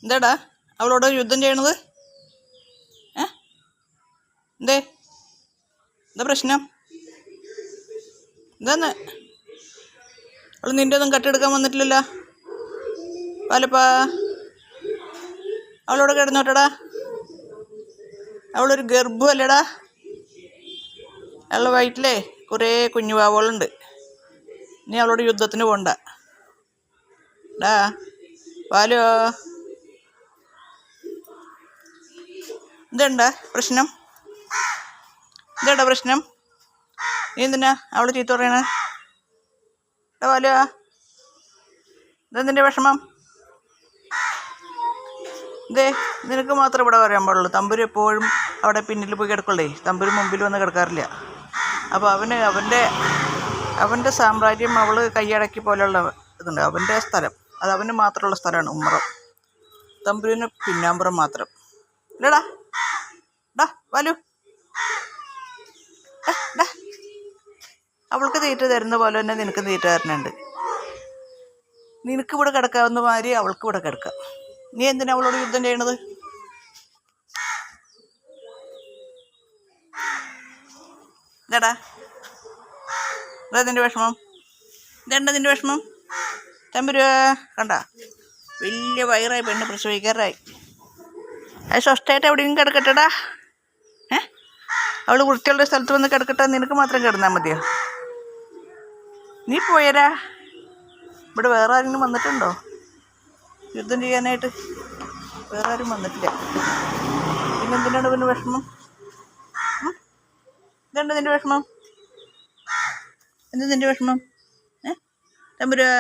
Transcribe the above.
എന്താടാ അവളോട് യുദ്ധം ചെയ്യണത്? എന്തേ? എന്താ പ്രശ്നം? എന്താന്ന്? അവൾ നിൻ്റെ ഒന്നും കട്ടെടുക്കാൻ വന്നിട്ടില്ലല്ലോ. പാലപ്പാ, അവളോട് കിടന്നോട്ടടാ. അവളൊരു ഗർഭമല്ലേടാ. അവളുടെ വയറ്റിലേ കുറേ കുഞ്ഞു പാവകളുണ്ട്. നീ അവളോട് യുദ്ധത്തിന് പോണ്ട ഡാ. പാലോ, ഇതെന്താ പ്രശ്നം? ഇതെടാ പ്രശ്നം? നീ എന്തിനാ അവളെ ചീത്ത പറയണേ? പാലോ, ഇതെന്തിൻ്റെ വിഷമം? ഇതേ നിനക്ക് മാത്രമേ ഇവിടെ പറയാൻ പാടുള്ളൂ. തമ്പുരു എപ്പോഴും അവിടെ പിന്നിൽ പോയി കിടക്കുള്ളേ. തമ്പുരു മുമ്പിൽ വന്ന് കിടക്കാറില്ല. അപ്പോൾ അവൻ്റെ സാമ്രാജ്യം അവൾ കൈയടക്കി പോലെയുള്ള ഇതുണ്ട്. അവൻ്റെ സ്ഥലം അത് അവന് മാത്രമുള്ള സ്ഥലമാണ് ഉമ്മറം. തമ്പുരുവിന് പിന്നാമ്പുറം മാത്രം. ഇല്ലടാ ഡാ വാലു, ഡാ. അവൾക്ക് തീറ്റ തരുന്ന പോലെ തന്നെ നിനക്ക് തീറ്റ തരുന്നുണ്ട്. നിനക്ക് ഇവിടെ കിടക്കാവുന്ന മാതിരി അവൾക്ക് ഇവിടെ കിടക്കാം. നീ എന്തിനാ അവളോട് യുദ്ധം ചെയ്യണത്? ഇതാടാ, ഇതാ നിൻ്റെ വിഷമം. ഇതെന്താ നിൻ്റെ വിഷമം? തമ്പുരു കണ്ട വലിയ വയറായി പെണ്ണ് പ്രസവിക്കാറായി. അത് സ്വസ്ഥമായിട്ട് എവിടെയും കിടക്കട്ടെടാ. അവൾ വൃത്തിയുള്ള സ്ഥലത്ത് വന്ന് കിടക്കട്ടെ. നിനക്ക് മാത്രം കിടന്നാൽ മതിയോ? നീ പോയരാ. ഇവിടെ വേറെ ആരെങ്കിലും വന്നിട്ടുണ്ടോ യുദ്ധം ചെയ്യാനായിട്ട്? വേറെ ആരും വന്നിട്ടില്ല. പിന്നെന്തിനാണ് പിന്നെ വിഷമം? ഇതെന്താ നിൻ്റെ വിഷമം? എന്താ നിൻ്റെ വിഷമം? തമ്പുരാ.